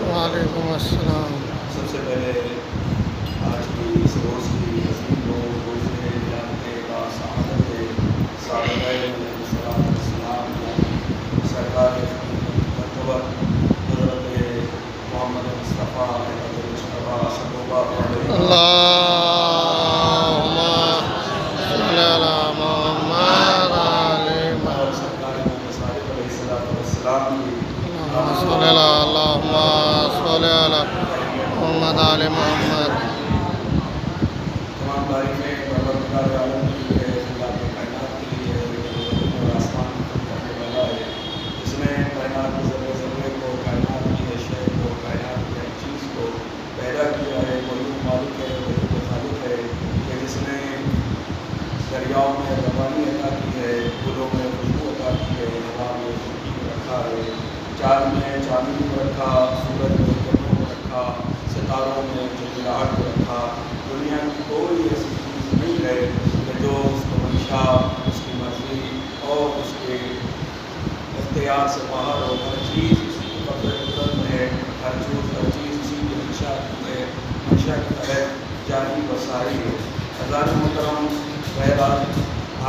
وعلیکم السلام۔ سب سے پہلے آج کی اس روز کی تصویر کو روز کے سعادت السلام سرکار مرتبہ حضرت محمد مصطفیٰ اللہم صلی علی محمد علی محمد سرکار صادق علیہ السلام کی اللہم صلی علی محمد علی محمد۔ تمام تاریخیں پروردگار عالم کی ہے، اللہ کے کائنات کی ہے، زمین اور آسمان کو کرنے والا ہے، جس نے کائنات کے ذرے ذرے کو، کائنات کی اشیاء کو، کائنات کی ہر چیز کو پیدا کیا ہے۔ وہی مالک ہے، وہی خالق ہے کہ جس نے دریاؤں میں روانی عطا کی ہے، پھولوں میں خوشبو عطا کی ہے، ہوا میں خشکی کو رکھا ہے، چاند میں چاندنی کو رکھا، سورج میں چندروں کو رکھا، ستاروں میں چمگلاہٹ کو رکھا۔ دنیا کی کوئی ایسی چیز نہیں ہے کہ جو اس کو منشا، اس کی مرضی اور اس کے اختیار سے باہر ہو۔ ہر چیز اسی کی قبضہ قدرت میں ہے، ہر چیز اسی کی منشا کے تحت جاری و ساری ہے۔ حضرات محترم، بہرحال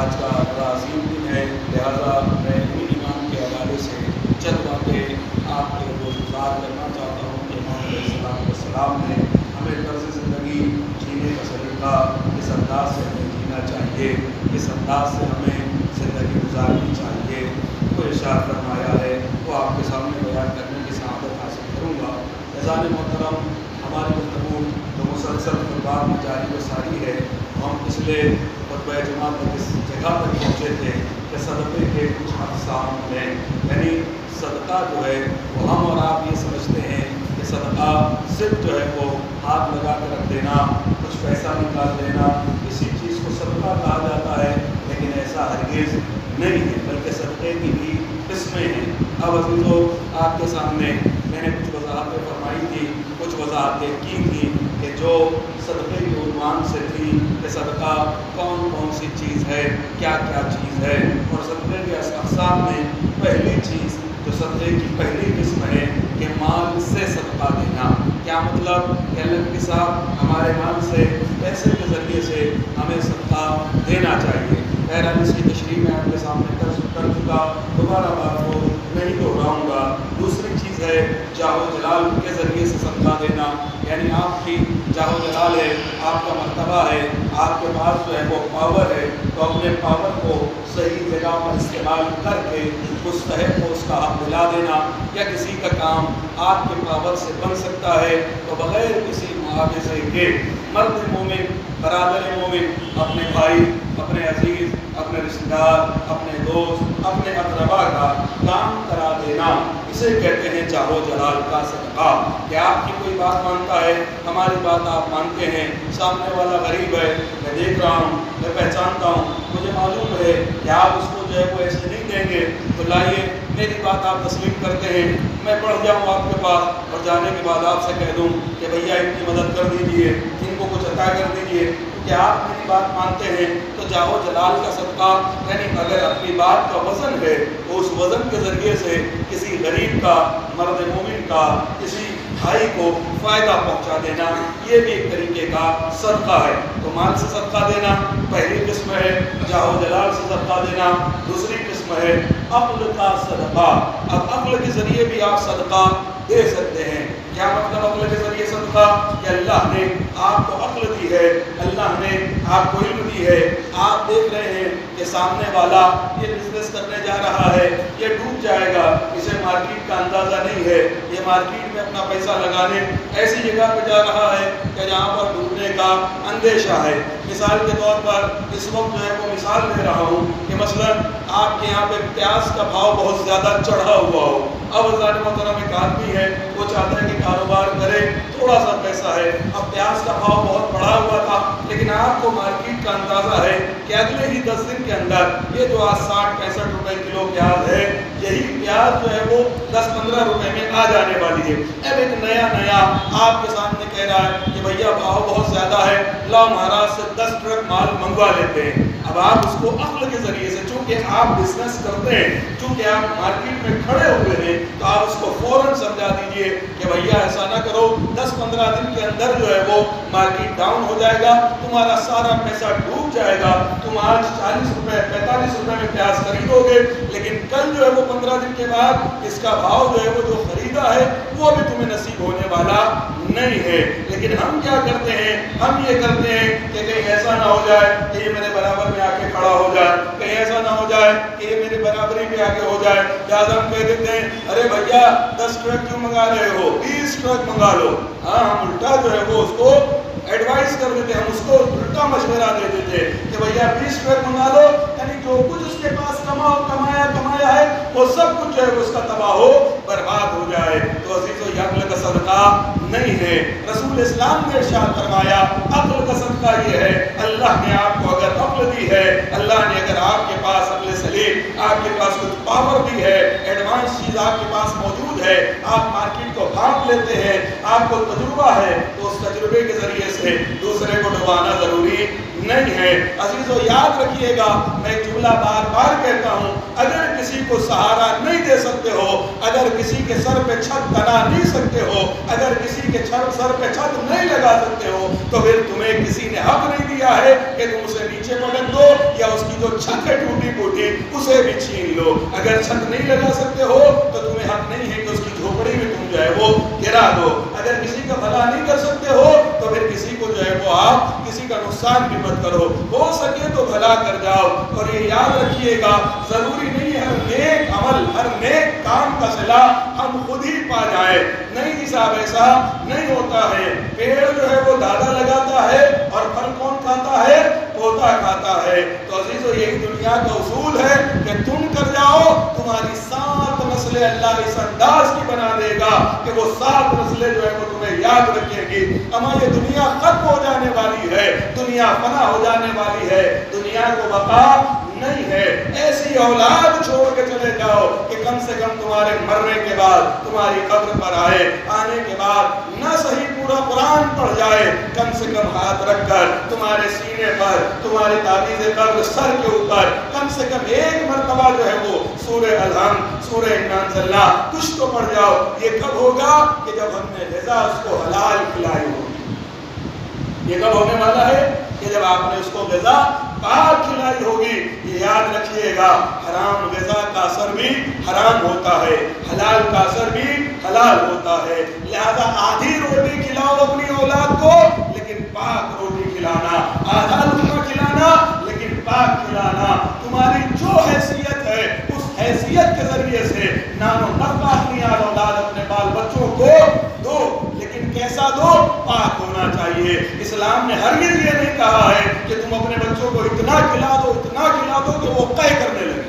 آج کا بڑا عظیم دن ہے، لہٰذا میں انہی ایمان کے حوالے سے چند باتیں آپ کے گزار کرنا چاہتا ہوں کہ امام علیہ السلام نے ہمیں طرز زندگی جینے کا سلیقہ اس انداز سے ہمیں جینا چاہیے، اس انداز سے ہمیں زندگی گزارنی چاہیے۔ وہ ارشاد فرمایا ہے، وہ آپ کے سامنے بیان کرنے کی سعادت حاصل کروں گا۔ عزیزان محترم، ہماری گفتگو جو مسلسل خطبات میں جاری و ساری ہے، ہم پچھلے خطبہ جمعہ تک اس جگہ پر پہنچے تھے کہ صدقے کے کچھ اقسام ہیں، یعنی صدقہ جو ہے وہ ہم اور آپ یہ سمجھتے ہیں کہ صدقہ صرف جو ہے وہ ہاتھ لگا کر رکھ دینا، کچھ پیسہ نکال دینا، اسی چیز کو صدقہ کہا جاتا ہے، لیکن ایسا ہرگز نہیں ہے، بلکہ صدقے کی بھی قسمیں ہیں۔ اب عزیزو، آپ کے سامنے میں نے کچھ وضاحتیں فرمائی تھی، کچھ وضاحتیں کی تھیں کہ جو صدقے کے عنوان سے تھی کہ صدقہ کون کون سی چیز ہے، کیا کیا چیز ہے، اور صدقے کے اقسام میں پہلی چیز جو صدقے کی پہلی قسم ہے کہ مال سے صدقہ دینا۔ کیا مطلب کہ اللہ کے ساتھ ہمارے مال سے، پیسے کے ذریعے سے ہمیں صدقہ دینا چاہیے۔ بہرحال اس کی تشریح میں آپ کے سامنے کر چکا، دوبارہ بات کو نہیں دہراؤں گا۔ دوسری چیز ہے جاہ و جلال کے ذریعے سے صدقہ دینا، یعنی آپ کی جاہ و جلال ہے، آپ کا مرتبہ ہے، آپ کے پاس جو ہے وہ پاور ہے، تو اپنے پاور کو صحیح جگہ پر استعمال کر کے مستحق کو اس کا حق دلا دینا، یا کسی کا کام آپ کے پاور سے بن سکتا ہے تو بغیر کسی معاوضے کے مرد مومن، برادر مومن اپنے بھائی، اپنے عزیز، اپنے رشتہ دار، اپنے دوست، اپنے اقربا کا کام کرا دینا، اسے کہتے ہیں جاہ و جلال کا صدقہ۔ کہ آپ کی کوئی بات مانتا ہے، ہماری بات آپ مانتے ہیں، سامنے والا غریب ہے، میں دیکھ رہا ہوں، میں پہچانتا ہوں، مجھے معلوم ہے کہ آپ اس کو جو ہے وہ ایسے نہیں دیں گے، تو لائیے میری بات آپ تسلیم کرتے ہیں، میں بڑھ جاؤں آپ کے پاس اور جانے کے بعد آپ سے کہہ دوں کہ بھیا ان کی مدد کر دیجئے، ان کو کچھ عطا کر دیجئے، کہ آپ میری بات مانتے ہیں تو جاہ و جلال کا صدقہ، یعنی اگر اپنی بات کا وزن ہے تو اس وزن کے ذریعے سے کسی غریب کا، مرد مومن کا، کسی بھائی کو فائدہ پہنچا دینا، یہ بھی ایک طریقے کا صدقہ ہے۔ تو مال سے صدقہ دینا پہلی قسم ہے، جاہ و جلال سے صدقہ دینا دوسری قسم ہے، عقل کا صدقہ۔ اب عقل کے ذریعے بھی آپ صدقہ دے سکتے ہیں۔ کیا مطلب عقل کے ذریعے صدقہ؟ کہ اللہ نے آپ کو عقل دی ہے، اللہ نے آپ کو علم دی ہے، آپ دیکھ رہے ہیں کہ سامنے والا یہ بزنس کرنے جا رہا ہے، یہ ڈوب جائے گا، اسے مارکیٹ کا اندازہ نہیں ہے، یہ یہ مارکیٹ میں اپنا پیسہ لگانے ایسی جگہ پہ جا رہا ہے کہ جہاں پر ڈوبنے کا اندیشہ ہے۔ مثال کے طور پر اس وقت جو ہے وہ مثال دے رہا ہوں کہ مثلا آپ کے یہاں پہ پیاز کا بھاؤ بہت زیادہ چڑھا ہوا ہو، اب ذات محترم ایک آدمی ہے وہ چاہتا ہے کہ کاروبار کرے، تھوڑا سا پیسہ ہے، اب پیاز کا بھاؤ بہت بڑھا ہوا تھا، لیکن آپ کو مارکیٹ کا اندازہ ہے کہ اگلے ہی 10 دن کے اندر یہ جو آج 60-65 روپے کلو پیاز ہے، یہی پیاز جو ہے وہ 10-15 روپے میں آ جانے والی ہے۔ اب ایک نیا آپ کے سامنے کہہ رہا ہے کہ بھیا بھاؤ بہت زیادہ ہے، لاؤ مہاراج سے 10 ٹرک مال منگوا لیتے ہیں۔ اب آپ اس کو عقل کے ذریعے سے، چونکہ آپ بزنس کرتے ہیں، چونکہ آپ مارکیٹ میں کھڑے ہوئے ہیں، تو آپ اس کو فوراً سمجھا دیجئے کہ بھیا ایسا نہ کرو، 10-15 دن کے اندر جو ہے وہ مارکیٹ ڈاؤن ہو جائے گا، تمہارا سارا پیسہ ڈوب جائے گا، تم آج 40 روپے 45 روپے میں پیاز خریدو گے، لیکن کل جو ہے وہ 15 دن کے بعد اس کا بھاؤ جو ہے وہ جو خریدا ہے وہ بھی تمہیں نصیب ہونے والا نہیں ہے۔ لیکن ہم کیا کرتے ہیں؟ ہم یہ کرتے ہیں کہ کہیں ایسا نہ ہو جائے کہ یہ میرے برابر میں آ کے کھڑا ہو جائے، کہیں ایسا نہ ہو جائے کہ یہ میرے برابری پہ آ کے ہو جائے، لہٰذا ہم کہہ دیتے ہیں ارے بھیا 10 ٹرک کیوں منگا رہے ہو، 20 ٹرک منگا لو۔ ہاں، ہم الٹا جو ہے وہ اس کو ایڈوائز کر دیتے، ہم اس کو الٹا مشورہ دے دیتے کہ بھیا 20 ٹرک منگا لو، یعنی جو کچھ اس کے پاس کمایا ہے وہ سب کچھ جو ہے اس کا تباہ ہو برباد ہو جائے۔ تو عزیزو یہ عقل کا صدقہ نہیں ہے۔ رسول اسلام نے ارشاد فرمایا عقل کا صدقہ یہ ہے، اللہ نے آپ کو اگر عقل دی ہے، اللہ نے اگر آپ کے پاس عقل سلیم، آپ کے پاس کچھ پاور دی ہے، ایڈوانس چیز آپ کے پاس موجود ہے، آپ مارکیٹ کو بھانپ لیتے ہیں، آپ کو تجربہ ہے، تو اس تجربے کے ذریعے سے دوسرے کو ڈبانا ضروری نہیں ہے۔ عزیزو یاد رکھیے گا، میں ایک جملہ بار بار کہتا ہوں، اگر کسی کو سہارا نہیں دے سکتے ہو، اگر کسی کے سر پہ چھت بنا نہیں سکتے ہو، اگر کسی کے سر پہ چھت نہیں لگا سکتے ہو، تو پھر تمہیں کسی نے حق نہیں دیا ہے کہ تم اسے نیچے پٹک دو یا اس کی جو چھت ہے ٹوٹی پھوٹی اسے بھی چھین لو۔ اگر چھت نہیں لگا سکتے ہو تو تمہیں حق نہیں ہے کہ اس کی جھوپڑی میں تم جو ہے وہ گرا دو۔ اگر کسی کا بھلا نہیں کر سکتے ہو تو پھر کسی کو جو ہے وہ آپ کسی کا نقصان بھی مت کرو، ہو سکے تو بھلا کر جاؤ۔ اور یہ یاد رکھیے گا، ضروری نہیں ہے ہر نیک عمل، ہر نیک کام کا صلہ ہم خود ہی پا جائیں۔ نہیں صاحب، ایسا نہیں ہوتا ہے۔ پیڑ جو ہے وہ دادا لگاتا ہے اور پھل کون کھاتا ہے؟ پوتا کھاتا ہے۔ تو عزیزو یہی دنیا کا اصول ہے کہ تم کر جاؤ، تمہاری 7 نسلیں اللہ اس انداز کی بنا دے گا کہ وہ 7 نسلیں جو ہے وہ تمہیں یاد رکھیں گی۔ اما یہ دنیا ختم ہو جانے والی ہے، دنیا فنا ہو جانے والی ہے، دنیا کو بقا نہیں ہے۔ ایسی اولاد چھوڑ کے چلے جاؤ کہ کم سے کم تمہارے مرنے کے بعد، تمہاری قبر پر آنے کے بعد نہ صحیح پورا قرآن پڑھ جائے، کم سے کم ہاتھ رکھ کر تمہارے سینے پر، تمہارے تعویذ قبر سر کے اوپر کم سے کم ایک مرتبہ جو ہے وہ سورہ الحمد، سورہ انا انزلنا کچھ تو پڑھ جاؤ۔ یہ کب ہوگا؟ کہ جب ہم نے غذا اس کو حلال کھلائی ہوگی۔ یہ کب ہونے والا ہے؟ کہ جب آپ نے اس کو غذا پاک کھلائی ہوگی۔ یہ یاد رکھیے گا، حرام غذا کا اثر بھی حرام ہوتا ہے، حلال کا اثر بھی حلال ہوتا ہے۔ لہذا آدھی روٹی کھلاؤ اپنی اولاد کو، لیکن پاک روٹی کھلانا، آدھا لقمہ کھلانا لیکن پاک کھلانا۔ تمہاری جو حیثیت ہے اس حیثیت کے ذریعے سے نان و نفع اپنی اولاد، اپنے بال بچوں کو دو، لیکن کیسا دو؟ پاک ہونا چاہیے۔ اسلام نے ہرگز یہ نہیں کہا ہے کہ تم اپنے بچوں کو اتنا کھلا دو کہ وہ قے کرنے لگے۔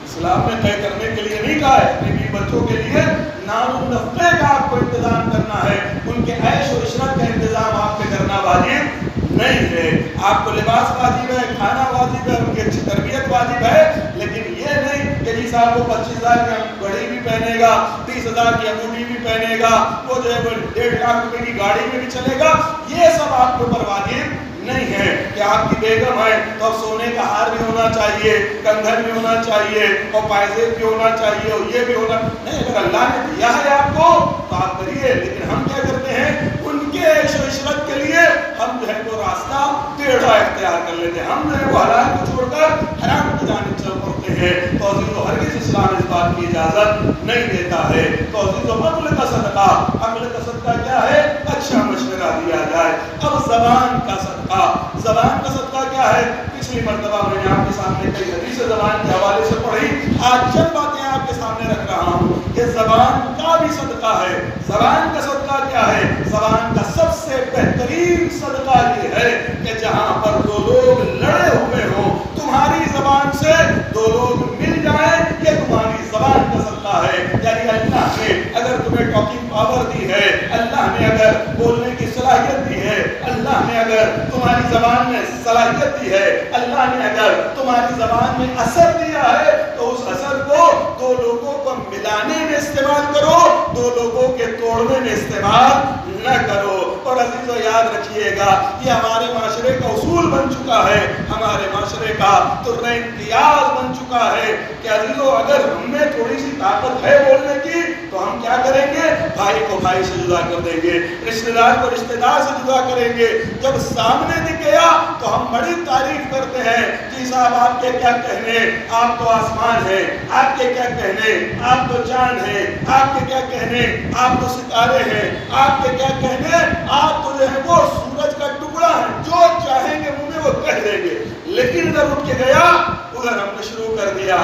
اسلام نے قے کرنے کے لیے نہیں کہا ہے، اپنے بھی بچوں کے لیے نان و نفع کا آپ کو انتظام کرنا ہے، ان کے عیش و عشرت کا انتظام آپ پہ کرنا واجب نہیں ہے۔ آپ کو لباس واجب ہے، کھانا واجب ہے، ان کی اچھی تربیت واجب ہے، لیکن یہ نہیں کہ جی صاحب وہ 25,000 کی گھڑی بھی پہنے گا، 30,000 کی انگوٹھی بھی پہنے گا، وہ جو ہے وہ 1.5 لاکھ روپے کی گاڑی میں بھی چلے گا۔ یہ سب آپ کے اوپر واجب نہیں ہے کہ آپ کی بیگم ہے تو اب سونے کا ہار بھی ہونا چاہیے، کنگن بھی ہونا چاہیے، اور پائزیب بھی ہونا چاہیے، اور یہ بھی ہونا نہیں۔ اگر اللہ نے دیا ہے آپ کو تو آپ کریے، لیکن ہم کیا کرتے ہیں؟ ان کے عیش و عشرت کے لیے ہم جو ہے وہ راستہ ٹیڑھا اختیار کر لیتے ہیں، ہم جو ہے وہ حلال کو چھوڑ کر حرام کی جانب چل پڑتے ہیں۔ تو عزیزو ہرگز اسلام اس بات کی اجازت نہیں دیتا ہے۔ تو عزیزو عقل کا صدقہ کیا ہے؟ اچھا مشورہ دیا جائے۔ اب زبان کا صدقہ کیا ہے؟ پچھلی مرتبہ میں نے آپ کے سامنے کئی حدیث زبان کے حوالے سے پڑھی، آج چند باتیں آپ کے سامنے رکھ رہا ہوں۔ یہ زبان کا بھی صدقہ ہے۔ زبان کا صدقہ کیا ہے؟ زبان کا سب سے بہترین صدقہ یہ ہے کہ جہاں پر دو لوگ لڑے ہوئے ہوں، تمہاری زبان سے دو لوگ مل جائیں، یہ تمہاری زبان کا صدقہ ہے۔ یعنی اللہ نے اگر تمہیں ٹاکنگ پاور دی ہے، اللہ نے اگر بولنے کی صلاحیت دی ہے، اللہ نے اگر تمہاری زبان میں صلاحیت دی ہے، اللہ نے اگر تمہاری زبان میں اثر دیا ہے، تو اس اثر کو دو لوگوں کو ملانے میں استعمال کرو، دو لوگوں کے توڑنے میں استعمال نہ کرو۔ اور عزیزو یاد رکھیے گا، یہ ہمارے معاشرے کا اصول بن چکا ہے، ہمارے معاشرے کا طرز امتیاز بن چکا ہے کہ عزیزو اگر ہم میں تھوڑی سی طاقت ہے بولنے کی تو ہم کیا کریں گے؟ بھائی کو بھائی سے جدا کر دیں گے، رشتہ دار کو رشتہ دار سے جدا کریں گے۔ جب سامنے دکھ گیا تو ہم بڑی تعریف کرتے ہیں کہ صاحب آپ کے کیا کہنے، آپ تو آسمان ہیں، آپ کے کیا کہنے، آپ تو چاند ہیں، آپ کے کیا کہنے، آپ تو ستارے ہیں، آپ کے کیا کہنے، آپ تو جو ہے وہ سورج کا ٹکڑا ہے، جو چاہیں گے منہ میں وہ کہہ دیں گے۔ لیکن ادھر اٹھ کے گیا، ادھر ہم نے شروع کر دیا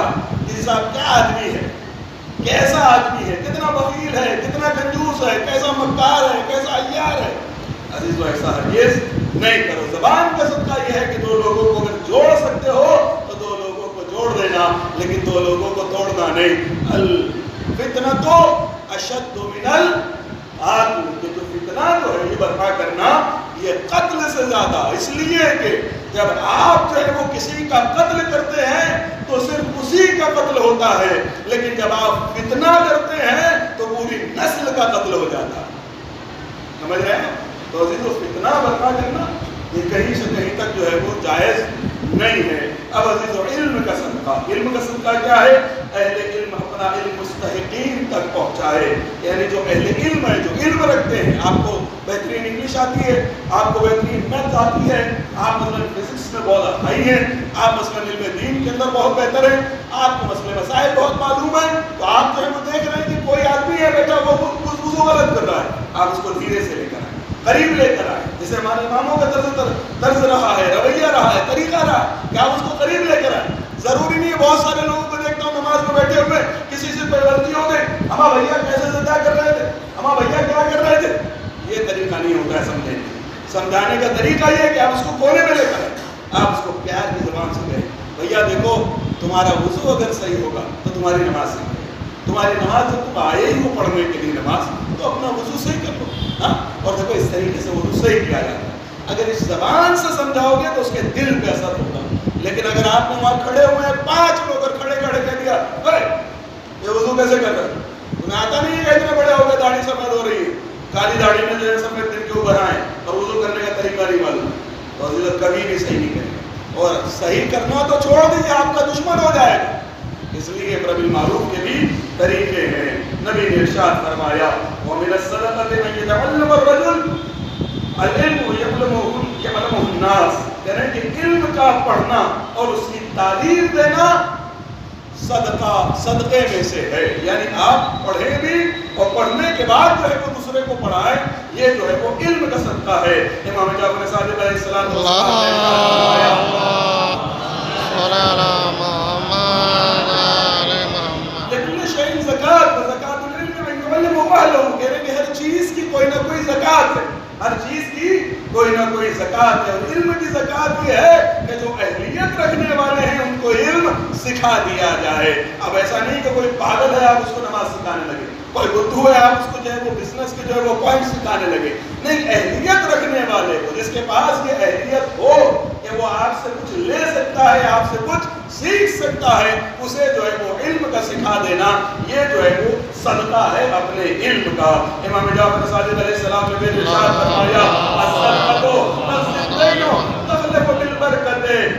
کہ صاحب کیا آدمی ہے، کیسا آدمی ہے، کتنا بخیل ہے، کتنا کنجوس ہے، کیسا مکار ہے، کیسا عیار ہے۔ عزیزو ایسا ہرگز نہیں کرو۔ زبان کا صدقہ یہ ہے کہ دو لوگوں کو اگر جوڑ سکتے ہو تو دو لوگوں کو جوڑ دینا، لیکن دو لوگوں کو توڑنا نہیں۔ الفتنۃ اشد من القتل، جو فتنہ جو ہے یہ برپا کرنا یہ قتل سے زیادہ، اس لیے کہ جب آپ جو ہے وہ کسی کا قتل کرتے ہیں تو صرف اسی کا قتل ہوتا ہے، لیکن جب آپ فتنہ کرتے ہیں تو پوری نسل کا قتل ہو جاتا ہے۔ سمجھ رہے ہیں؟ تو عزیزو فتنہ برپا کرنا یہ کہیں سے کہیں تک جو ہے وہ جائز نہیں ہے۔ اب عزیزو علم کا صدقہ، علم کا صدقہ کیا ہے؟ اہل علم اپنا علم مستحقین تک پہنچائے، یعنی جو اہل علم ہے، جو علم رکھتے ہیں۔ آپ کو بہترین انگلش آتی ہے، آپ کو بہترین میتھ آتی ہے، آپ مثلاً فزکس میں بہت ہائی ہیں، آپ مثلاً علم دین کے اندر بہت بہتر ہیں، آپ کو مسئلے مسائل بہت معلوم ہیں، تو آپ جو ہے وہ دیکھ رہے ہیں کہ کوئی آدمی ہے بیٹا وہ وضو غلط کر رہا ہے، آپ اس کو دھیرے سے لے کر آئیں، قریب لے کر آئیں، جیسے ہمارے اماموں کا طرز رہا ہے، رویہ رہا ہے، طریقہ رہا ہے کہ آپ اس کو قریب لے کر آئیں۔ ضروری نہیں ہے، بہت سارے لوگوں کو دیکھتا ہوں نماز میں بیٹھے ہوئے کسی سے کوئی غلطی ہو گئی، ہمارا بھیا کیسے زندہ کر رہے تھے، ہمارا بھیا کیا کر رہے تھے، یہ طریقہ نہیں ہوتا ہے سمجھانے کا طریقہ یہ ہے کہ آپ اس کو کونے میں لے کر آئیں، آپ اس کو پیار کی زبان سے کہیں، بھیا دیکھو تمہارا وضو اگر صحیح ہوگا تو تمہاری نماز صحیح ہوگی، تمہاری نماز جب تم آئے ہی ہو پڑھنے کے لیے نماز تو اپنا وضو صحیح کر لو، ہاں، اور دیکھو اس طریقے سے وضو صحیح کیا جاتا ہے۔ اگر اس زبان سے سمجھاؤ گے تو اس کے دل پہ اثر ہوگا، لیکن اگر آپ نے وہاں کھڑے ہوئے ہیں 5 لوگ اور کھڑے کہہ دیا یہ وضو کیسے کر رہے ہیں، تمہیں آتا نہیں ہے کہ اتنے بڑے ہو گئے داڑھی سفید ہو رہی ہے، کالی داڑھی میں جو ہے سفید دل کے اوپر آئے اور وضو کرنے کا طریقہ نہیں معلوم، تو حضرت کبھی بھی صحیح نہیں کرے، اور صحیح کرنا تو چھوڑ دیجیے، آپ کا دشمن ہو جائے گا۔ اس لیے امر بالمعروف کے بھی طریقے ہیں۔ نبی نے ارشاد فرمایا وَمِنَ الصَّدَقَةِ مَن يَتَعَلَّمُ الرَّجُلُ العلم يعلمه الناس، یعنی کہ علم کا پڑھنا اور اس کی تعلیم دینا صدقے میں سے ہے، یعنی آپ پڑھیں بھی اور پڑھنے کے بعد جو ہے وہ دوسرے کو پڑھائیں، یہ جو ہے وہ علم کا صدقہ ہے۔ امام جعفر صادق علیہ السلام کہ ہر چیز کی کوئی نہ کوئی زکات ہے، ہر چیز کی کوئی نہ کوئی زکات ہے، اور علم کی زکات یہ ہے کہ جو اہلیت رکھنے والے ہیں ان کو علم سکھا دیا جائے۔ اب ایسا نہیں کہ کوئی پاگل ہے آپ اس کو نماز سکھانے لگے، کوئی بدھو ہے آپ اس کو جو ہے وہ بزنس کے جو ہے وہ پوائنٹ سکھانے لگے، نہیں، اہلیت رکھنے والے کو، جس کے پاس یہ اہلیت ہو کہ وہ آپ سے کچھ لے سکتا ہے، آپ سے کچھ سیکھ سکتا ہے، اسے جو ہے وہ علم کا سکھا دینا، یہ جو ہے وہ صدقہ ہے اپنے علم کا۔ امام جعفر صادق علیہ السلام نے بھی ارشاد فرمایا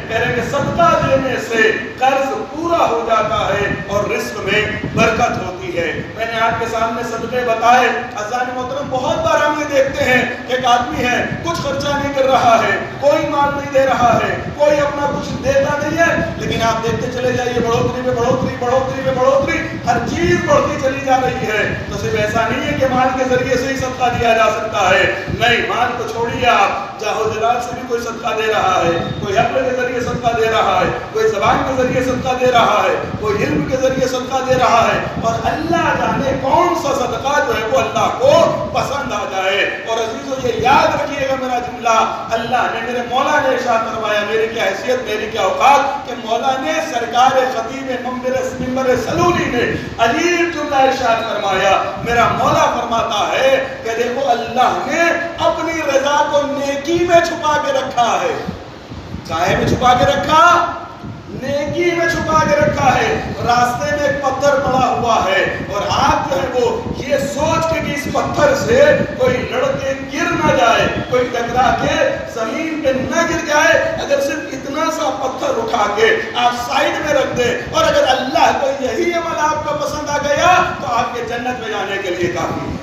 کہہ رہے کہ صدقہ دینے سے قرض پورا ہو جاتا ہے اور رزق میں برکت ہوتی ہے۔ میں نے آپ کے سامنے صدقے بتائے، عزیزان محترم، بہت بار ہم یہ دیکھتے ہیں کہ ایک آدمی ہے, کچھ خرچہ نہیں کر رہا ہے, کوئی مال نہیں دے رہا ہے, کوئی اپنا کچھ دیتا نہیں ہے, لیکن آپ دیکھتے چلے جائیے بڑھوتری پہ بڑھوتری, بڑھوتری پہ بڑھوتری, ہر چیز بڑھتی چلی جا رہی ہے. تو صرف ایسا نہیں ہے کہ مال کے ذریعے سے ہی صدقہ دیا جا سکتا ہے, نہیں, مال کو چھوڑیے آپ, جاہو جلال سے بھی کوئی صدقہ دے رہا ہے, کوئی عقل کے ذریعے صدقہ دے رہا ہے, کوئی زبان کے ذریعے صدقہ دے رہا ہے, کوئی علم کے ذریعے صدقہ دے رہا ہے, اور اللہ جانے کون سا صدقہ جو ہے وہ اللہ کو پسند آ جائے. اور عزیزو یہ یاد رکھیے گا میرا جملہ, اللہ نے, میرے مولا نے ارشاد فرمایا, میری کیا حیثیت, میری کیا اوقات, کہ مولا نے سرکار خطیب منبر سلولی نے عجیب جملہ ارشاد فرمایا. میرا مولا فرماتا ہے کہ دیکھو اللہ نے اپنی رضا کو نیکی میں چھپا کے رکھا ہے. کائے میں چھپا کے رکھا؟ نیکی میں چھپا کے رکھا ہے. راستے میں ایک پتھر پڑا ہوا ہے, اور آپ جو ہے وہ یہ سوچ کے کہ اس پتھر سے کوئی لڑکے گر نہ جائے, کوئی ٹکرا کے زمین پہ نہ گر جائے, اگر صرف اتنا سا پتھر اٹھا کے آپ سائڈ میں رکھ دیں, اور اگر اللہ کو یہی عمل آپ کا پسند آ گیا تو آپ کے جنت میں جانے کے لیے کافی ہے.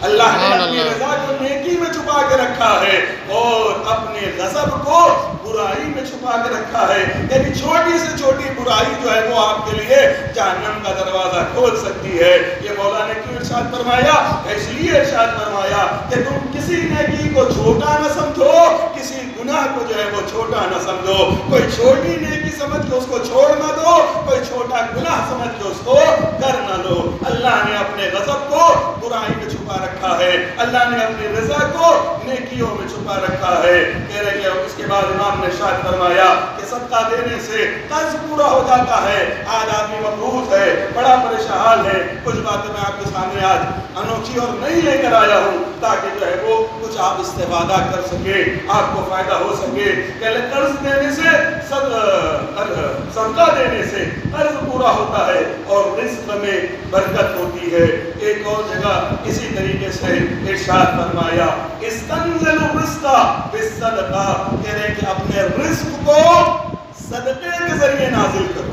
اللہ نے اپنی رضا کو نیکی میں چھپا کے رکھا ہے, اور اپنے غضب کو برائی میں چھپا کے رکھا ہے. یعنی چھوٹی سے چھوٹی برائی جو ہے وہ آپ کے لیے جہنم کا دروازہ کھول سکتی ہے. یہ مولا نے کیوں ارشاد فرمایا؟ اس لیے ارشاد فرمایا کہ تم کسی نیکی کو چھوٹا نہ سمجھو, کسی گناہ کو جو ہے وہ چھوٹا نہ سمجھو. کوئی چھوٹی نیکی سمجھ کے اس کو چھوڑ نہ دو, کوئی چھوٹا گناہ سمجھ کے اس کو کر نہ دو. اللہ نے اپنے غضب کو برائی میں چھپا رکھا ہے, اللہ نے اپنی رضا کو نیکیوں میں چھپا رکھا ہے. کہہ رہے کہ اس کے بعد امام نے ارشاد فرمایا کہ صدقہ دینے سے قرض پورا ہو جاتا ہے. آج آدمی مقروض ہے, بڑا پریشان ہے. کچھ باتیں میں آپ کے سامنے آج انوکھی اور نہیں لے کر آیا ہوں تاکہ جو ہے وہ کچھ آپ استفادہ کر سکے, آپ کو فائدہ ہو سکے. کہ قرض دینے سے, صدقہ دینے سے قرض پورا ہوتا ہے اور رزق میں برکت ہوتی ہے. ایک اور جگہ اسی طریقے سے ارشاد فرمایا استنزل الرزق بالصدقہ, کہہ رہے کہ اپنے رزق کو صدقے کے ذریعے نازل کرو.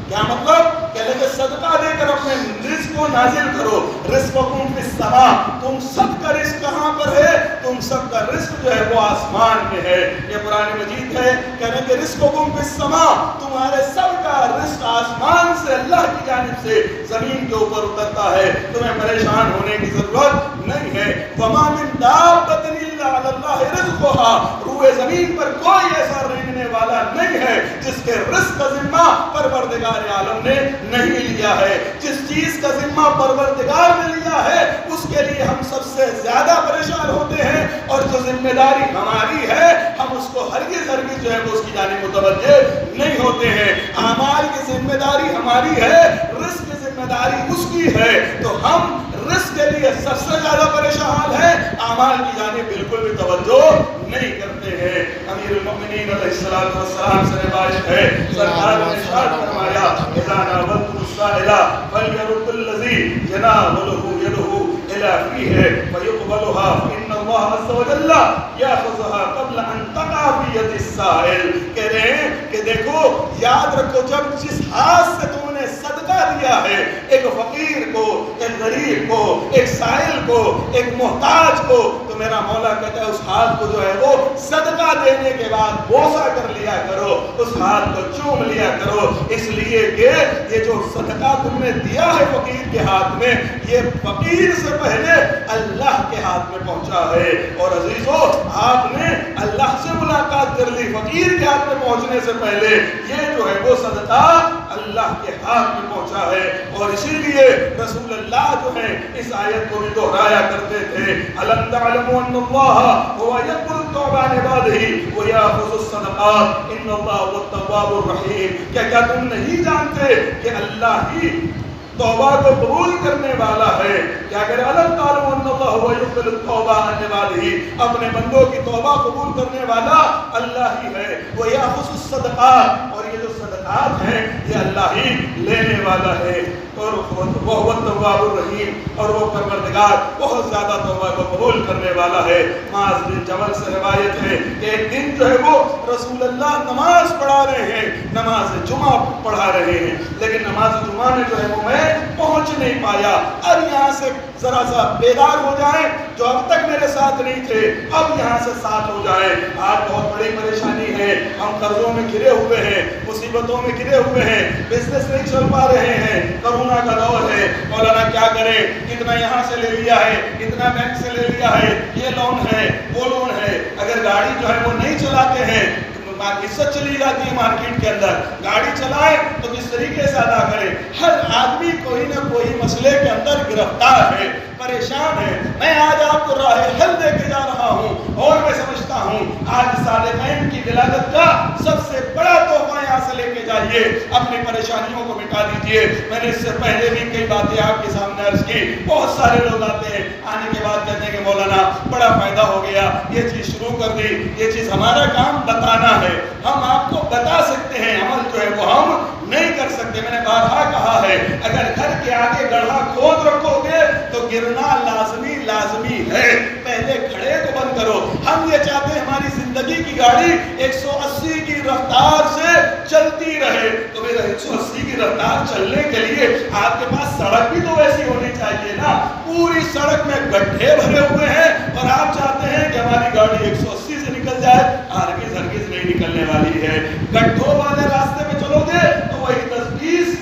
کیا مطلب؟ کہہ رہے کہ صدقہ دے کر اپنے رزق کو نازل کرو. رزقکم فی السماء, تم سب کا رزق کہاں پر ہے؟ تم سب کا رزق جو ہے وہ آسمان میں ہے. یہ قرآن مجید ہے, کہہ رہے کہ رزقکم فی السماء, تمہارے سب کا رزق آسمان سے اللہ کی جانب سے زمین کے اوپر اترتا ہے, تمہیں پریشان ہونے کی ضرورت نہیں ہے. وما من دابۃ الا علی اللہ رزقها, روئے زمین پر کوئی ایسا رہنے والا نہیں ہے جس کے رزق کا ذمہ پروردگار عالم نے نہیں لیا ہے. جس چیز کا ذمہ پروردگار نے لیا ہے اس کے لیے ہم سب سے زیادہ پریشان ہوتے ہیں, اور جو ذمہ داری ہماری ہے ہم اس کو ہرگز جو ہے وہ اس کی جانب متوجہ نہیں ہوتے ہیں. اعمال کی ذمہ داری ہماری ہے, رزق کی ذمہ داری اس کی ہے, تو ہم رزق کے لیے سب سے زیادہ پریشان ہیں, اعمال کی جانب بالکل بھی توجہ نہیں کرتے ہیں. امیر المؤمنین علیہ الصلوۃ والسلام سے روایت ہے, سرکار نے ارشاد فرمایا اذا ناولتم السائل فليرد الذي يناوله يده الى فيه فيقبلها فان الله عز وجل ياخذها قبل ان تقع في يد السائل. کہہ رہے ہیں کہ دیکھو یاد رکھو, جب جس ہاتھ سے تم نے صدقہ دیا ہے, ایک فقیر کو, ایک غریب کو, ایک سائل کو, ایک محتاج کو, تو میرا مولا کہتا ہے اس ہاتھ کو جو ہے وہ صدقہ دینے کے بعد بوسہ کر لیا کرو, اس ہاتھ کو چوم لیا کرو, اس لیے کہ یہ جو صدقہ تم نے دیا ہے فقیر کے ہاتھ میں, یہ فقیر سے پہلے اللہ کے ہاتھ میں پہنچا ہے. اور عزیزو, آپ نے اللہ سے ملاقات کر لی فقیر کے ہاتھ میں پہنچنے سے پہلے, یہ جو ہے وہ صدقہ اللہ کے ہاتھ میں پہنچا ہے. اور اسی لیے رسول اللہ جو ہے اس آیت کو بھی دہرایا کرتے تھے, الم تعلموا ان اللہ هو يقبل التوبة عن عباده ويأخذ الصدقات ان اللہ هو التواب الرحیم. کیا تم نہیں جانتے کہ اللہ ہی توبہ کو قبول کرنے والا ہے؟ کیا کہ الم تعلموا ان اللہ هو يقبل التوبة عن عباده, اپنے بندوں کی توبہ قبول کرنے والا اللہ ہی ہے. ويأخذ الصدقات, اور یہ جو صدقات زکات ہے یہ اللہ ہی لینے والا ہے، اور وہ تواب الرحیم، اور وہ پروردگار بہت زیادہ توبہ کو قبول کرنے والا ہے۔ معاذ بن جبل سے روایت ہے کہ ایک دن جو ہے وہ رسول اللہ نماز پڑھا رہے ہیں، نماز جمعہ پڑھا رہے ہیں، لیکن نماز جمعہ میں جو ہے وہ میں پہنچ نہیں پایا۔ اب یہاں سے ذرا سا بیدار ہو جائیں، جو اب تک میرے ساتھ نہیں تھے اب یہاں سے ساتھ ہو جائیں۔ آج بہت بڑی پریشانی ہے، ہم قرضوں میں گھرے ہوئے ہیں، مصیبتوں میں گھرے ہوئے ہیں، بزنس نہیں چل پا رہے ہیں، کرونا کا دور ہے، مولانا کیا کریں، کتنا یہاں سے لے لیا ہے، اتنا بینک سے لے لیا ہے، یہ لون ہے وہ لون ہے۔ اگر گاڑی جو ہے وہ نہیں چلاتے ہیں، عزت چلی جاتی ہے مارکیٹ کے اندر، گاڑی چلائے تو کس طریقے سے ادا کرے۔ ہر آدمی کوئی نہ کوئی مسئلے کے اندر گرفتار ہے، پریشان ہے۔ میں آج آپ کو راہ حل دے کے جا رہا ہوں، اور میں سمجھتا ہوں آج صالحین کی ولادت کا سب سے بڑا تحفہ یہاں سے لے کے جائیے، اپنی پریشانیوں کو مٹا دیجیے۔ میں نے اس سے پہلے بھی کئی باتیں آپ کے سامنے عرض کی، بہت سارے لوگ آتے ہیں، آنے کے بعد کہتے ہیں کہ مولانا بڑا فائدہ ہو گیا، یہ چیز شروع کر دی، یہ چیز ہمارا کام بتانا ہے، ہم آپ کو بتا سکتے ہیں، عمل جو ہے وہ ہم نہیں کر سکتے۔ میں نے بارہا کہا ہے اگر گھر کے آگے گڑھا کھود رکھو گے تو گرنا لازمی ہے، پہلے کھڑے کو بند کرو۔ ہم یہ چاہتے ہیں ہماری زندگی کی گاڑی 180 کی رفتار سے چلتی رہے، تو میرا 180 کی رفتار چلنے کے لیے آپ کے پاس سڑک بھی تو ویسی ہونی چاہیے نا۔ پوری سڑک میں گڈھے بھرے ہوئے ہیں اور آپ چاہتے ہیں کہ ہماری گاڑی 180 سے نکل جائے، ہرگز نہیں نکلنے والی ہے۔ گڈھوں والے راستے میں چلو گے تو وہی 10-20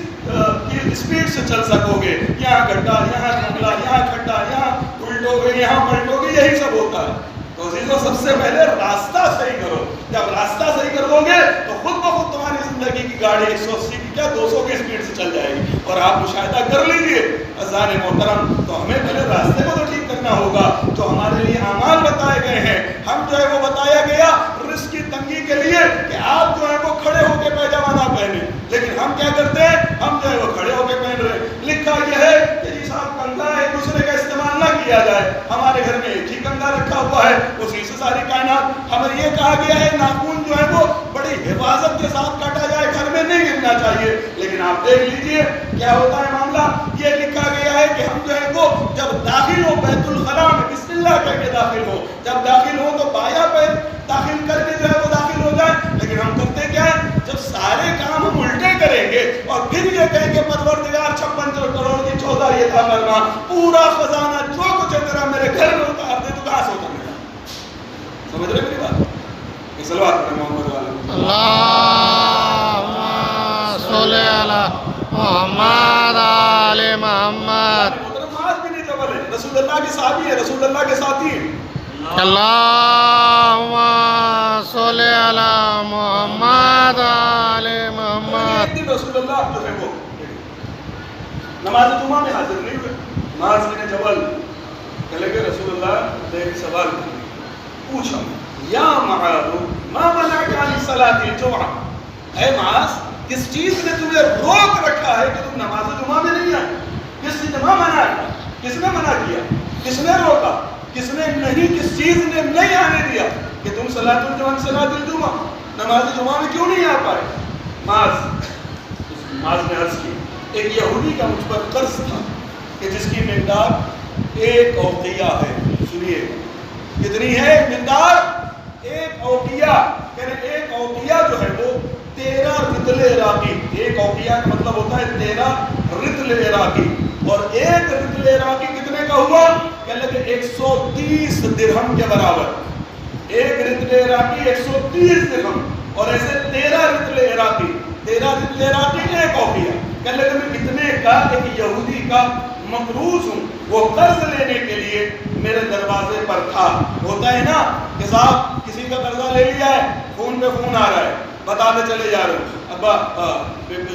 کی اسپیڈ سے چل سکو گے، یہاں گڈھا، یہاں جنگلہ، یہاں کھڈا، یہاں الٹو گے، یہاں پلٹو گے، یہی سب ہوتا ہے۔ تو عزیزو سب سے پہلے راستہ صحیح کرو، جب راستہ صحیح کر دو گے تو خود بخود تمہاری زندگی کی گاڑی 180 کی کیا 200 کی اسپیڈ سے چل جائے گی۔ اور آپ مشاہدہ کر لیجئے عزیزان محترم، تو ہمیں پہلے راستے کو تو ٹھیک کرنا ہوگا، جو ہمارے لیے اعمال بتائے گئے ہیں، ہم جو ہے وہ بتایا گیا رزق کی تنگی کے لیے کہ آپ جو ہے وہ کھڑے ہو کے پیجامہ نہ پہنے، لیکن ہم کیا کرتے ہیں، ہم جو ہے وہ کھڑے ہو کے پہن رہے ہیں۔ لکھا یہ ہے کہ جی صاحب کنگھا ایک دوسرے کا استعمال نہ کیا جائے، ہمارے گھر میں ایک ہی کنگھا رکھا ہوا ہے، اسی سے ساری کائنات۔ ہمیں یہ کہا گیا ہے ناخن جو ہے وہ بڑی حفاظت کے ساتھ کاٹا جائے، گھر میں نہیں گرنا چاہیے، لیکن آپ دیکھ لیجئے کیا ہوتا ہے معاملہ۔ یہ لکھا گیا ہے کہ ہم جو ہے وہ جب داخل ہو بیت الخلاء میں بسم اللہ کہہ کے داخل ہو، جب داخل ہو تو بایاں پہ داخل کر کے جو ہے وہ داخل ہو جائے، لیکن ہم کرتے کیا ہے، جب سارے کام ہم الٹے کریں گے اور پھر یہ کہیں کہ پروردگار 56 کروڑ کی 14 یہ تھا کرنا، پورا خزانہ جو کچھ ہے تیرا میرے گھر میں اتار دے، تو کہاں سے اترنے گا؟ سمجھ رہے میری بات؟ صلوات پڑھیں محمد علیہ اللہم صلی علی محمد آل محمد۔ معاذ بن جبل ہے، رسول اللہ کے صحابی ہے، رسول اللہ کے ساتھی ہیں۔ اللہم صلی علی محمد آل محمد۔ ایک دن رسول اللہ جو ہے وہ نماز جمعہ میں حاضر نہیں ہوئے۔ معاذ بن جبل کہنے کہ رسول اللہ نے ایک سوال پوچھا، یا معاذ ما منعک عن صلاۃ الجمعہ، اے معاذ کس چیز نے تمہیں روک رکھا ہے کہ تم نماز جمعہ میں نہیں آئے؟ کس نے منع کیا؟ کس نے منع کیا؟ کس نے روکا؟ کس نے نہیں، کس چیز نے نہیں آنے دیا کہ تم صلاۃ الجمعہ نماز جمعہ میں کیوں نہیں آ پائے؟ معاذ نے عرض کی ایک یہودی کا مجھ پر قرض تھا کہ جس کی مقدار 1 اوقیہ ہے۔ سنیے کتنی ہے مقدار؟ 1 اوقیہ، یعنی 1 اوقیہ جو ہے وہ 13 رطل عراقی، 1 اوقیہ کا مطلب ہوتا ہے 13 رطل عراقی، اور 1 رطل عراقی کتنے کا ہوا؟ کہنے لگے 130 درہم کے برابر۔ 1 رطل عراقی 130 درہم، اور ایسے 13 رطل عراقی، 13 رطل عراقی 1 اوقیہ۔ کہنے لگے میں اتنے کا ایک یہودی کا مقروض ہوں، وہ قرض لینے کے لیے میرے دروازے پر تھا۔ ہوتا ہے نا کہ صاحب کسی کا قرضہ لے لیا ہے، فون پہ فون آ رہا ہے، بتاتے چلے جا رہے ہو، ابا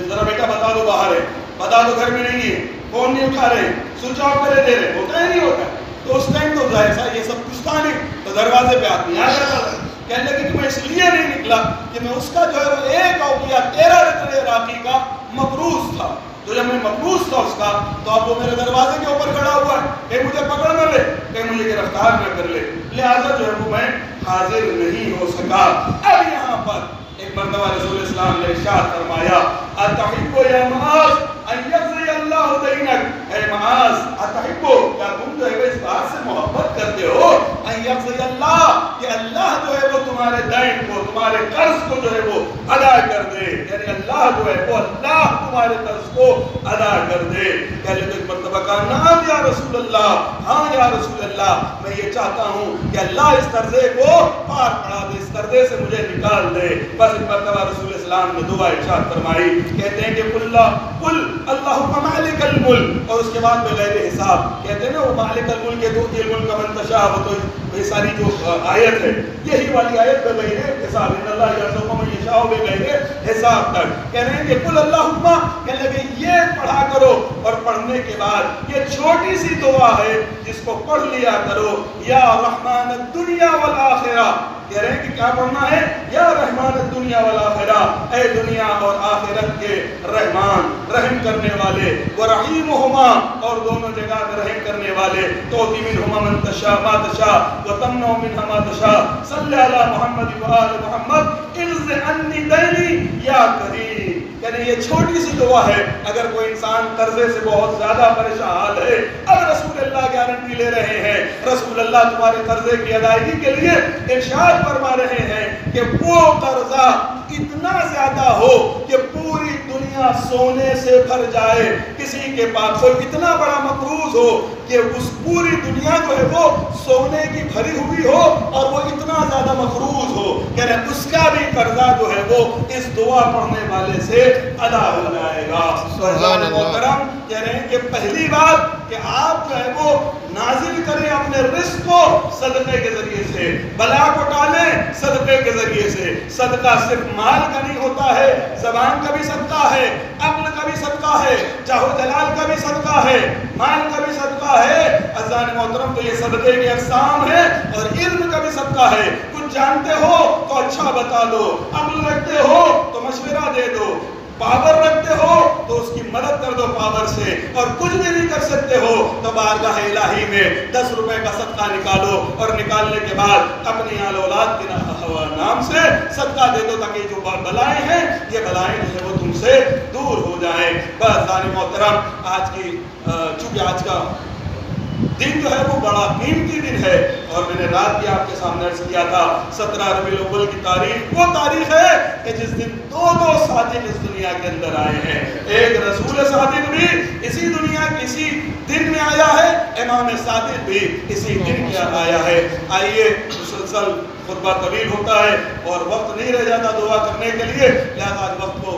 ذرا بیٹا بتا دو باہر ہے، بتا دو گھر میں نہیں ہے، فون نہیں اٹھا رہے، سوئچ آف کرے دے رہے، ہوتا ہے نہیں ہوتا؟ تو اس ٹائم تو ظاہر یہ سب کچھ تھا نہیں، تو دروازے پہ آدمی آ جاتا تھا۔ کہنے لگے کہ میں اس لیے نہیں نکلا کہ میں اس کا جو ہے وہ 1 اوقیہ 13 رطل عراقی کا مقروض تھا، تو جب میں مقروض تھا اس کا تو اب وہ میرے دروازے کے اوپر کھڑا ہوا ہے، کہیں مجھے پکڑ نہ لے، کہیں مجھے گرفتار نہ کر لے، لہٰذا جو ہے وہ میں حاضر نہیں ہو سکا۔ اب یہاں پر ایک مرتبہ رسول اسلام نے ارشاد فرمایا اتحب یا معاذ ان یقضی اللہ دینک، اے معاذ اتحب، کیا تم جو ہے اس بات سے محبت کرتے ہو ان یقضی اللہ، کہ اللہ جو ہے وہ تمہارے دین کو، تمہارے قرض کو جو ہے وہ ادا کر دے، یعنی اللہ جو ہے وہ اللہ تمہارے قرض کو ادا کر دے۔ پہلے تو ایک مرتبہ کہا نعم یا رسول اللہ، ہاں یا رسول اللہ، میں یہ چاہتا ہوں کہ اللہ اس قرضے کو پار پڑا دے، اس قرضے سے مجھے نکال دے۔ بس ایک مرتبہ رسول اسلام نے دعا ارشاد فرمائی، کہتے ہیں کہ قل اللہم مالک الملک، اور اس کے بعد بغیر حساب، کہتے ہیں نا وہ مالک الملک کے تو یہ ملک من تشاء، وہ تو یہ ساری جو آیت ہے یہی والی آیت بغیر حساب، ان اللہ یرزق من یشاء بغیر حساب تک، کہہ رہے ہیں کہ قل اللہم، کہنے لگے یہ پڑھا کرو، اور پڑھنے کے بعد یہ چھوٹی سی دعا ہے جس کو پڑھ لیا کرو، یا رحمان الدنیا والآخرہ، کہہ رہے ہیں کہ کیا پڑھنا ہے؟ یا رحمان الدنیا والآخرہ، اے دنیا اور آخرت کے رحمان، رحم کرنے والے، ورحیمہما، اور دونوں جگہ میں رحم کرنے والے، توتی منہما من تشاء ما تشاء وتمنع منہما ما تشاء، صلی علی محمد وآل محمد اغض عنی دینی یا کریم۔ یعنی یہ چھوٹی سی دعا ہے، اگر کوئی انسان قرضے سے بہت زیادہ پریشان ہے، اب رسول اللہ گارنٹی لے رہے ہیں، رسول اللہ تمہارے قرضے کی ادائیگی کے لیے ارشاد فرما رہے ہیں کہ وہ قرضہ اتنا زیادہ ہو کہ پوری دنیا سونے سے بھر جائے، کسی کے پاس کوئی اتنا بڑا مقروض ہو کہ اس پوری دنیا جو ہے وہ سونے کی بھری ہوئی ہو اور وہ اتنا زیادہ مقروض ہو، کہہ رہے اس کا بھی قرضہ جو ہے وہ اس دعا پڑھنے والے سے ادا ہو جائے گا۔ سبحان اللہ۔ کہہ رہے ہیں کہ پہلی بات کہ آپ جو ہے وہ نازل کریں اپنے رزق کو صدقے کے ذریعے سے، بلا کو ٹالیں صدقے کے ذریعے سے۔ صدقہ صرف مال کا نہیں ہوتا ہے، زبان کا بھی صدقہ ہے، عقل کا بھی صدقہ ہے، چاہو جلال کا بھی صدقہ ہے، مال کا بھی صدقہ ہے۔ عزیزان محترم، تو یہ صدقے کے اقسام ہیں، اور علم کا بھی صدقہ ہے۔ کچھ جانتے ہو تو اچھا بتا دو، عقل رکھتے ہو تو مشورہ دے دو، پاور رکھتے ہو تو اس کی مدد کر دو پاور سے، اور کچھ بھی نہیں کر سکتے ہو تو بارگاہ الہی میں 10 روپے کا صدقہ نکالو، اور نکالنے کے بعد اپنی آل اولاد کے نام سے صدقہ دے دو، تاکہ جو بلائیں ہیں یہ بلائیں جو ہے وہ تم سے دور ہو جائیں۔ بس محترم، آج کی چونکہ آج کا دن جو ہے وہ بڑا قیمتی دن ہے، اور میں نے رات بھی آپ کے سامنے عرض کیا تھا 17 ربیع الاول کی تاریخ وہ تاریخ ہے کہ جس دن دو صادق اس دنیا کے اندر آئے ہیں۔ ایک رسول صادق بھی اسی دنیا کسی دن میں آیا ہے، امام صادق بھی اسی دن کے آیا ہے۔ آئیے، مسلسل خطبہ طویل ہوتا ہے اور وقت نہیں رہ جاتا دعا کرنے کے لیے، لہذا آج وقت کو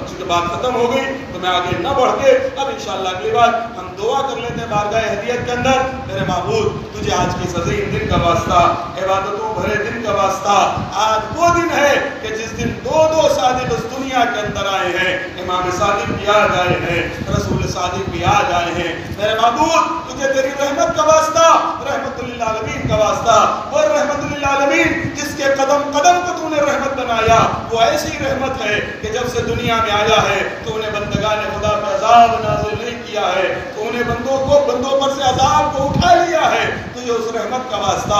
چونکہ بات ختم ہو گئی تو میں آگے نہ بڑھ کے اب انشاءاللہ اگلی بار ہم دعا کر لیتے ہیں بارگاہ ہدیت کے اندر۔ میرے معبود، تجھے آج کی اس عظیم دن کا واسطہ، عبادتوں بھرے دن کا واسطہ، آج وہ دن ہے کہ جس دن دو صادق اس دنیا کے اندر آئے ہیں، امام صادق بھی آج آئے ہیں، رسول صادق بھی آج آئے ہیں۔ میرے معبود، تجھے تیری رحمت کا واسطہ، رحمت للعالمین کا واسطہ، وہ رحمت للعالمین جس کے قدم قدم کو تو نے رحمت بنایا، وہ ایسی رحمت ہے کہ جب سے دنیا میں آیا ہے تو نے بندگان خدا پر عذاب نازل نہیں کیا ہے، تو نے بندوں پر سے عذاب کو اٹھا لیا ہے، تجھے اس رحمت کا واسطہ